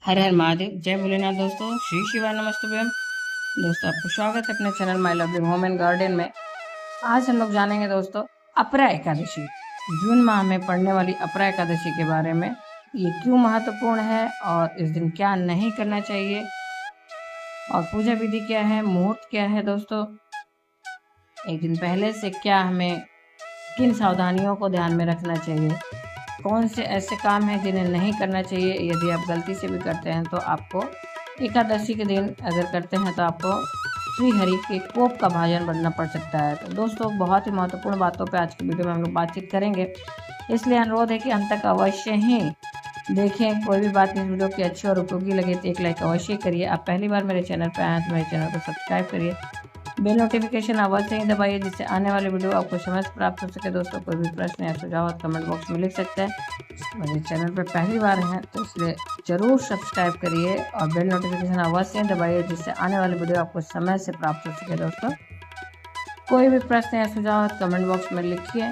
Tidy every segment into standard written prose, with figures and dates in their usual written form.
हर हर महादेव, जय भोलेनाथ। दोस्तों, श्री शिवाय नमस्तुभ्यम। दोस्तों, आपको स्वागत है अपने channel my lovely home and garden में। आज हम लोग जानेंगे दोस्तों अपरा एकादशी, जून माह में पड़ने वाली अपरा एकादशी के बारे में। ये क्यों महत्वपूर्ण है और इस दिन क्या नहीं करना चाहिए और पूजा विधि क्या है, मुहूर्त क्या है। दोस्तों, एक दिन पहले से क्या हमें किन सावधानियों को ध्यान में रखना चाहिए, कौन से ऐसे काम हैं जिन्हें नहीं करना चाहिए। यदि आप गलती से भी करते हैं तो आपको एकादशी के दिन अगर करते हैं तो आपको श्री हरि के कोप का भाजन बनना पड़ सकता है। तो दोस्तों, बहुत ही महत्वपूर्ण बातों पे आज की वीडियो में हम लोग बातचीत करेंगे, इसलिए अनुरोध है कि अंत तक अवश्य ही देखें। कोई भी बात इस वीडियो की अच्छी और उपयोगी लगे तो एक लाइक अवश्य करिए। आप पहली बार मेरे चैनल पर आए हैं तो मेरे चैनल को सब्सक्राइब करिए, बेल नोटिफिकेशन अवश्य ही दबाइए जिससे आने वाले वीडियो आपको समय से प्राप्त हो सके। दोस्तों, कोई भी प्रश्न या सुझाव कमेंट बॉक्स में लिख सकते हैं। मेरे चैनल पर पहली बार हैं तो इसलिए ज़रूर सब्सक्राइब करिए और बेल नोटिफिकेशन अवश्य ही दबाइए जिससे आने वाले वीडियो आपको समय से प्राप्त हो सके। दोस्तों, कोई भी प्रश्न या सुझाव कमेंट बॉक्स में लिखिए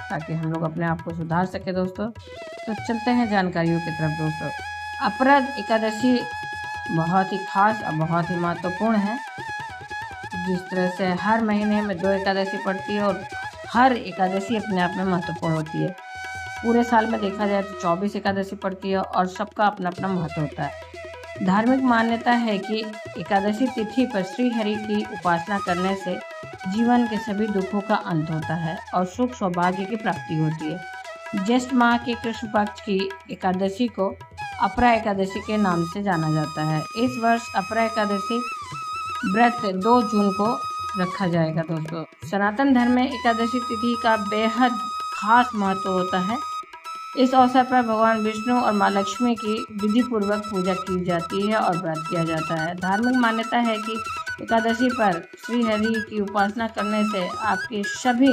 ताकि हम लोग अपने आप को सुधार सके। दोस्तों, तो चलते हैं जानकारियों की तरफ। दोस्तों, अपरा एकादशी बहुत ही खास और बहुत ही महत्वपूर्ण है। जिस तरह से हर महीने में 2 एकादशी पड़ती है और हर एकादशी अपने आप में महत्वपूर्ण होती है। पूरे साल में देखा जाए तो 24 एकादशी पड़ती है और सबका अपना अपना महत्व होता है। धार्मिक मान्यता है कि एकादशी तिथि पर श्री हरि की उपासना करने से जीवन के सभी दुखों का अंत होता है और सुख सौभाग्य की प्राप्ति होती है। ज्येष्ठ माह के कृष्ण पक्ष की एकादशी को अपरा एकादशी के नाम से जाना जाता है। इस वर्ष अपरा एकादशी व्रत 2 जून को रखा जाएगा। दोस्तों, सनातन धर्म में एकादशी तिथि का बेहद खास महत्व होता है। इस अवसर पर भगवान विष्णु और माँ लक्ष्मी की विधि पूर्वक पूजा की जाती है और व्रत किया जाता है। धार्मिक मान्यता है कि एकादशी पर श्री हरि की उपासना करने से आपकी सभी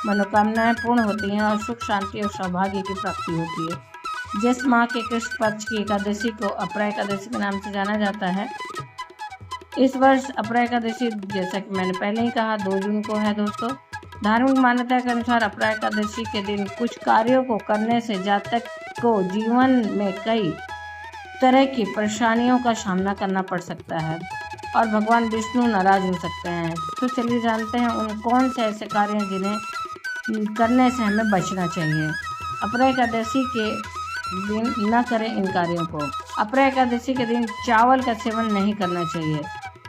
मनोकामनाएं पूर्ण होती हैं और सुख शांति और सौभाग्य की प्राप्ति होती है। ज्येष्ठ माह के कृष्ण पक्ष की एकादशी को अपरा एकादशी के नाम से जाना जाता है। इस वर्ष अपरा एकादशी, जैसा कि मैंने पहले ही कहा, 2 जून को है। दोस्तों, धार्मिक मान्यता के अनुसार अपरा एकादशी के दिन कुछ कार्यों को करने से जातक को जीवन में कई तरह की परेशानियों का सामना करना पड़ सकता है और भगवान विष्णु नाराज हो सकते हैं। तो चलिए जानते हैं उन कौन से ऐसे कार्य हैं जिन्हें करने से हमें बचना चाहिए। अपरा एकादशी के दिन न करें इन कार्यों को। अपरा एकादशी के दिन चावल का सेवन नहीं करना चाहिए।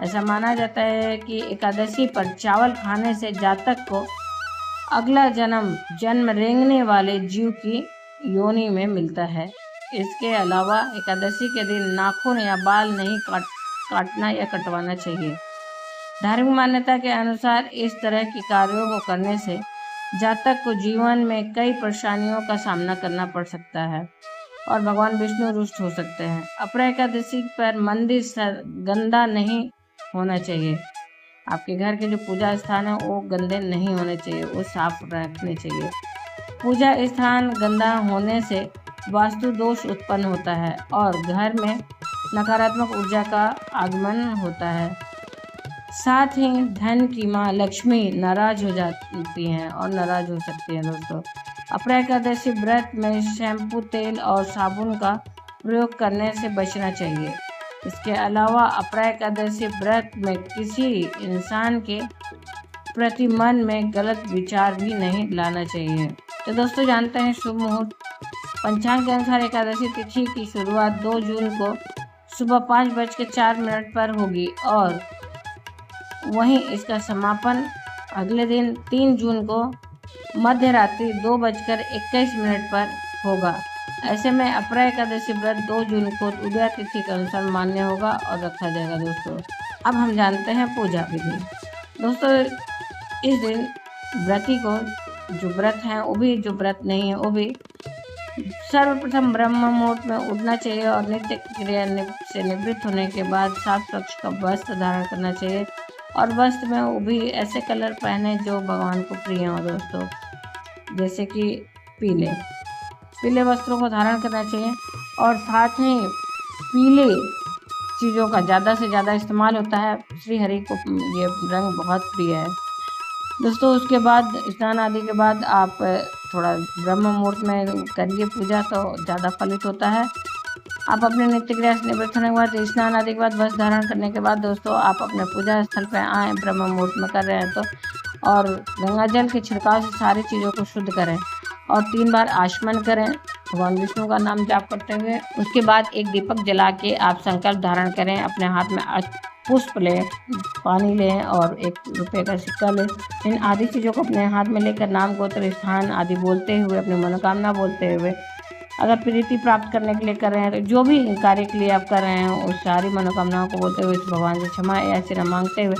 ऐसा माना जाता है कि एकादशी पर चावल खाने से जातक को अगला जन्म रेंगने वाले जीव की योनि में मिलता है। इसके अलावा एकादशी के दिन नाखून या बाल नहीं काटना या कटवाना चाहिए। धार्मिक मान्यता के अनुसार इस तरह के कार्यों को करने से जातक को जीवन में कई परेशानियों का सामना करना पड़ सकता है और भगवान विष्णु रुष्ट हो सकते हैं। अपरा एकादशी पर मंदिर गंदा नहीं होना चाहिए। आपके घर के जो पूजा स्थान है वो गंदे नहीं होने चाहिए, वो साफ रखने चाहिए। पूजा स्थान गंदा होने से वास्तु दोष उत्पन्न होता है और घर में नकारात्मक ऊर्जा का आगमन होता है। साथ ही धन की माँ लक्ष्मी नाराज हो जाती हैं और नाराज हो सकती हैं। दोस्तों, अपरा एकादशी व्रत में शैम्पू, तेल और साबुन का प्रयोग करने से बचना चाहिए। इसके अलावा अपरा एकादशी व्रत में किसी इंसान के प्रति मन में गलत विचार भी नहीं लाना चाहिए। तो दोस्तों, जानते हैं शुभ मुहूर्त। पंचांग के अनुसार एकादशी तिथि की शुरुआत 2 जून को सुबह 5:04 पर होगी और वहीं इसका समापन अगले दिन 3 जून को मध्य रात्रि 2:21 पर होगा। ऐसे में अपरा एकादशी व्रत 2 जून को उदय तिथि के अनुसार मान्य होगा और रखा जाएगा। दोस्तों, अब हम जानते हैं पूजा विधि। दोस्तों, इस दिन व्रती को, जो व्रत हैं वो भी, जो व्रत नहीं है वो भी, सर्वप्रथम ब्रह्म मुहूर्त में उठना चाहिए और नित्य क्रिया से निवृत्त होने के बाद साफ स्वच्छ का वस्त्र धारण करना चाहिए और वस्त्र में वो भी ऐसे कलर पहने जो भगवान को प्रिय हो। दोस्तों, जैसे कि पीले वस्त्रों को धारण करना चाहिए और साथ ही पीले चीज़ों का ज़्यादा से ज़्यादा इस्तेमाल होता है। श्री हरि को ये रंग बहुत प्रिय है। दोस्तों, उसके बाद स्नान आदि के बाद आप थोड़ा ब्रह्म मुहूर्त में करिए पूजा, तो ज़्यादा फलित होता है। आप अपने नित्य क्रिया से निवृत्त होने के बाद, स्नान आदि के बाद, वस्त्र धारण करने के बाद दोस्तों आप अपने पूजा स्थल पर आएँ। ब्रह्म मुहूर्त में कर रहे हैं तो, और गंगा जल के छिड़काव से सारी चीज़ों को शुद्ध करें और 3 बार आचमन करें भगवान विष्णु का नाम जाप करते हुए। उसके बाद एक दीपक जला के आप संकल्प धारण करें। अपने हाथ में पुष्प लें, पानी लें और 1 रुपये का सिक्का लें। इन आदि चीज़ों को अपने हाथ में लेकर नाम, गोत्र, स्थान आदि बोलते हुए, अपनी मनोकामना बोलते हुए, अगर प्रीति प्राप्त करने के लिए कर रहे हैं तो जो भी कार्य के लिए आप कर रहे हैं उस सारी मनोकामनाओं को बोलते हुए भगवान से क्षमा याचना मांगते हुए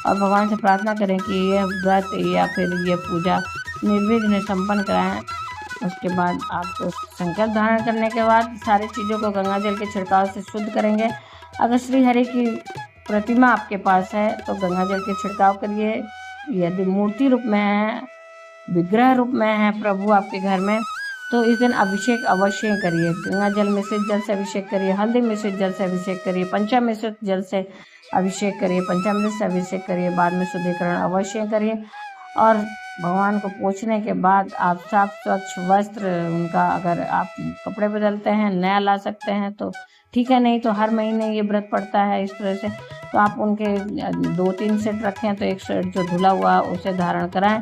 और भगवान से प्रार्थना करें कि यह व्रत या फिर ये पूजा निर्विघ्न संपन्न कराएं। उसके बाद आप संकल्प धारण करने के बाद सारी चीज़ों को गंगा जल के छिड़काव से शुद्ध करेंगे। अगर श्री हरि की प्रतिमा आपके पास है तो गंगा जल के छिड़काव करिए। यदि मूर्ति रूप में है, विग्रह रूप में है प्रभु आपके घर में, तो इस दिन अभिषेक अवश्य करिए। गंगा जल मिश्रित जल से अभिषेक करिए, हल्दी मिश्रित जल से अभिषेक करिए, पंचामृत जल से अभिषेक करिए, पंचामृत से अभिषेक करिए। बाद में शुद्धिकरण अवश्य करिए और भगवान को पोंछने के बाद आप साफ स्वच्छ वस्त्र उनका, अगर आप कपड़े बदलते हैं नया ला सकते हैं तो ठीक है, नहीं तो हर महीने ये व्रत पड़ता है इस तरह से, तो आप उनके 2-3 सेट रखें तो एक सेट जो धुला हुआ उसे धारण कराएं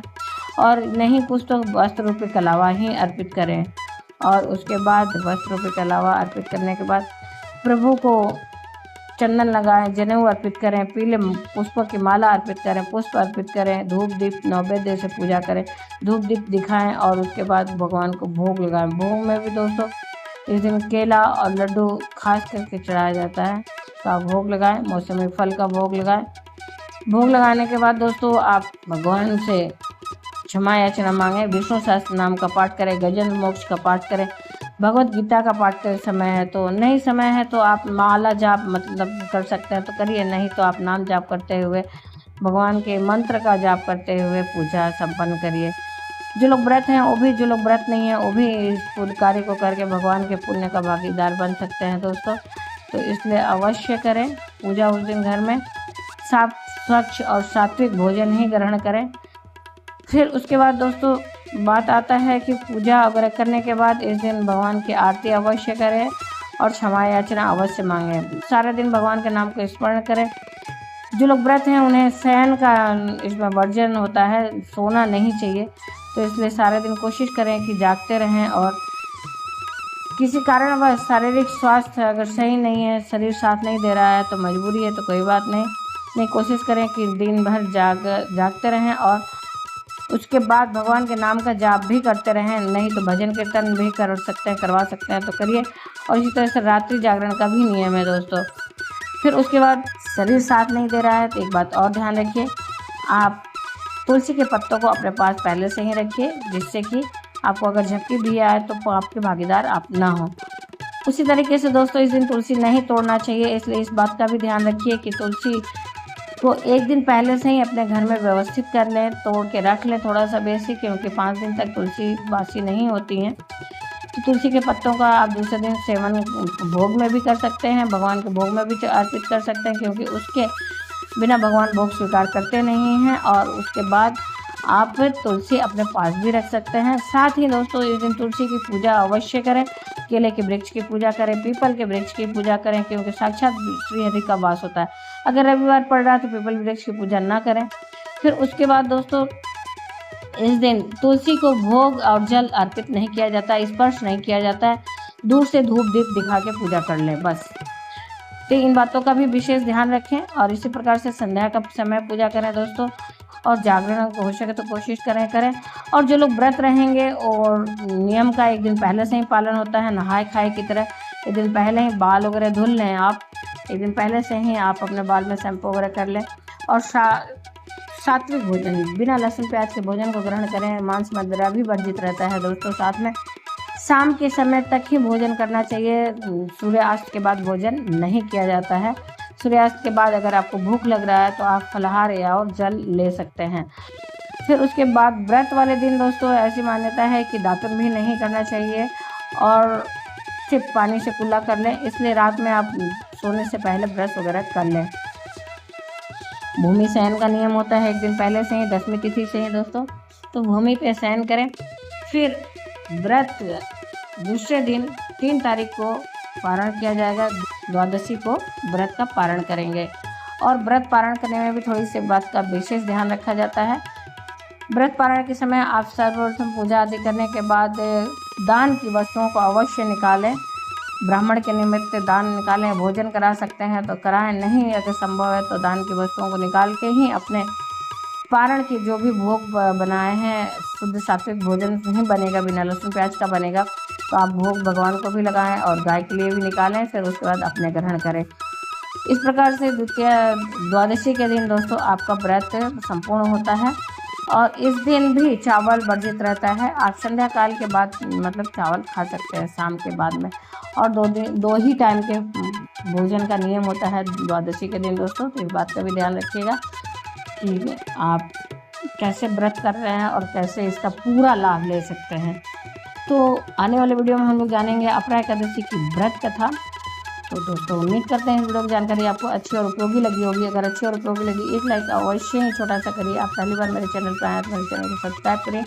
और नहीं कुछ तो वस्त्र रूपी कलावा ही अर्पित करें। और उसके बाद वस्त्र रूपी कलावा अर्पित करने के बाद प्रभु को चंदन लगाएं, जनेऊ अर्पित करें, पीले पुष्पों की माला अर्पित करें, पुष्प अर्पित करें, धूप दीप नैवेद्य से पूजा करें, धूप दीप दिखाएं और उसके बाद भगवान को भोग लगाएं। भोग में भी दोस्तों इस दिन केला और लड्डू खास करके चढ़ाया जाता है, तो आप भोग लगाएं, मौसमी फल का भोग लगाएं। भोग लगाने के बाद दोस्तों आप भगवान से क्षमा याचना मांगे, विष्णु सहस्त्र नाम का पाठ करें, गजेंद्र मोक्ष का पाठ करें, भगवत गीता का पाठ करें। समय है तो, नहीं समय है तो आप माला जाप मतलब कर सकते हैं तो करिए, नहीं तो आप नाम जाप करते हुए भगवान के मंत्र का जाप करते हुए पूजा संपन्न करिए। जो लोग व्रत हैं वो भी, जो लोग व्रत नहीं है वो भी इस पूर्ण कार्य को करके भगवान के पुण्य का भागीदार बन सकते हैं दोस्तों। तो इसलिए अवश्य करें पूजा उस दिन घर में, साफ स्वच्छ और सात्विक भोजन ही ग्रहण करें। फिर उसके बाद दोस्तों बात आता है कि पूजा वगैरह करने के बाद इस दिन भगवान की आरती अवश्य करें और क्षमा याचना अवश्य मांगें। सारा दिन भगवान के नाम को स्मरण करें। जो लोग व्रत हैं उन्हें शयन का इसमें वर्जन होता है, सोना नहीं चाहिए, तो इसलिए सारे दिन कोशिश करें कि जागते रहें। और किसी कारणवश शारीरिक स्वास्थ्य अगर सही नहीं है, शरीर साथ नहीं दे रहा है तो मजबूरी है तो कोई बात नहीं, कोशिश करें कि दिन भर जागते रहें और उसके बाद भगवान के नाम का जाप भी करते रहें। नहीं तो भजन कीर्तन भी करवा सकते हैं तो करिए। और इसी तरह से रात्रि जागरण का भी नियम है दोस्तों। फिर उसके बाद शरीर साथ नहीं दे रहा है तो एक बात और ध्यान रखिए, आप तुलसी के पत्तों को अपने पास पहले से ही रखिए, जिससे कि आपको अगर झपकी भी आए तो आपके भागीदार आप ना हो। उसी तरीके से दोस्तों इस दिन तुलसी नहीं तोड़ना चाहिए, इसलिए इस बात का भी ध्यान रखिए कि तुलसी को एक दिन पहले से ही अपने घर में व्यवस्थित कर लें, तोड़ के रख लें थोड़ा सा बेसी, क्योंकि 5 दिन तक तुलसी बासी नहीं होती हैं। तो तुलसी के पत्तों का आप दूसरे दिन सेवन भोग में भी कर सकते हैं, भगवान के भोग में भी अर्पित कर सकते हैं, क्योंकि उसके बिना भगवान भोग स्वीकार करते नहीं हैं। और उसके बाद आप तुलसी अपने पास भी रख सकते हैं। साथ ही दोस्तों इस दिन तुलसी की पूजा अवश्य करें, केले के वृक्ष की पूजा करें, पीपल के वृक्ष की पूजा करें, क्योंकि साक्षात श्री हरि का वास होता है। अगर रविवार पड़ रहा है तो पीपल वृक्ष की पूजा ना करें। फिर उसके बाद दोस्तों इस दिन तुलसी को भोग और जल अर्पित नहीं किया जाता, स्पर्श नहीं किया जाता है, दूर से धूप दीप दिखा के पूजा कर लें बस। तो इन बातों का भी विशेष ध्यान रखें और इसी प्रकार से संध्या का समय पूजा करें दोस्तों। और जागरण हो सके तो कोशिश करें। और जो लोग व्रत रहेंगे और नियम का एक दिन पहले से ही पालन होता है, नहाए खाए की तरह एक दिन पहले ही बाल वगैरह धुल लें, आप एक दिन पहले से ही आप अपने बाल में शैम्पू वगैरह कर लें और सात्विक भोजन, बिना लहसुन प्याज के भोजन को ग्रहण करें। मांस मदिरा भी वर्जित रहता है दोस्तों। साथ में शाम के समय तक ही भोजन करना चाहिए, सूर्यास्त के बाद भोजन नहीं किया जाता है। सूर्यास्त के बाद अगर आपको भूख लग रहा है तो आप फलाहार या और जल ले सकते हैं। फिर उसके बाद व्रत वाले दिन दोस्तों ऐसी मान्यता है कि दातुन भी नहीं करना चाहिए और सिर्फ पानी से कुल्ला कर लें, इसलिए रात में आप सोने से पहले ब्रश वगैरह कर लें। भूमि शयन का नियम होता है एक दिन पहले से ही, 10वीं तिथि से ही दोस्तों, तो भूमि पे शयन करें। फिर व्रत दूसरे दिन 3 तारीख को पारण किया जाएगा। द्वादशी को व्रत का पारण करेंगे और व्रत पारण करने में भी थोड़ी सी बात का विशेष ध्यान रखा जाता है। व्रत पारण के समय आप सर्वप्रथम पूजा आदि करने के बाद दान की वस्तुओं को अवश्य निकालें। ब्राह्मण के निमित्त दान निकालें। भोजन करा सकते हैं तो कराएं, नहीं अगर संभव है तो दान की वस्तुओं को निकाल के ही अपने पारण के जो भी भोग बनाए हैं, शुद्ध सात्विक भोजन नहीं बनेगा, बिना लहसुन प्याज का बनेगा, तो आप भोग भगवान को भी लगाएं और गाय के लिए भी निकालें, फिर उसके बाद अपने ग्रहण करें। इस प्रकार से द्वादशी के दिन दोस्तों आपका व्रत संपूर्ण होता है और इस दिन भी चावल वर्जित रहता है। आप संध्या काल के बाद मतलब चावल खा सकते हैं शाम के बाद में, और दो ही टाइम के भोजन का नियम होता है द्वादशी के दिन दोस्तों। तो इस बात का भी ध्यान रखिएगा कि आप कैसे व्रत कर रहे हैं और कैसे इसका पूरा लाभ ले सकते हैं। तो आने वाले वीडियो में हम लोग जानेंगे अपरा एकादशी की व्रत कथा। तो दोस्तों उम्मीद करते हैं वीडियो की जानकारी आपको अच्छी और उपयोगी लगी होगी। अगर अच्छी और उपयोगी लगी एक लाइक अवश्य ही छोटा सा करिए। आप पहली बार मेरे चैनल पर आए तो मेरे चैनल को सब्सक्राइब करें,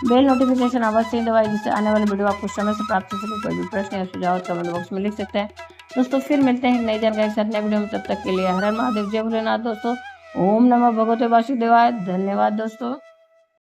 बेल नोटिफिकेशन अवश्य ही दबाएं, जिससे आने वाले वीडियो आपको समय से प्राप्त हो सके। कोई भी प्रश्न या सुझाव कमेंट बॉक्स में लिख सकते हैं दोस्तों। फिर मिलते हैं नई जानकारी के साथ नए वीडियो में, तब तक के लिए हर हर महादेव, जय भोलेनाथ दोस्तों। ओम नमः भगवते वासुदेवाय। धन्यवाद दोस्तों।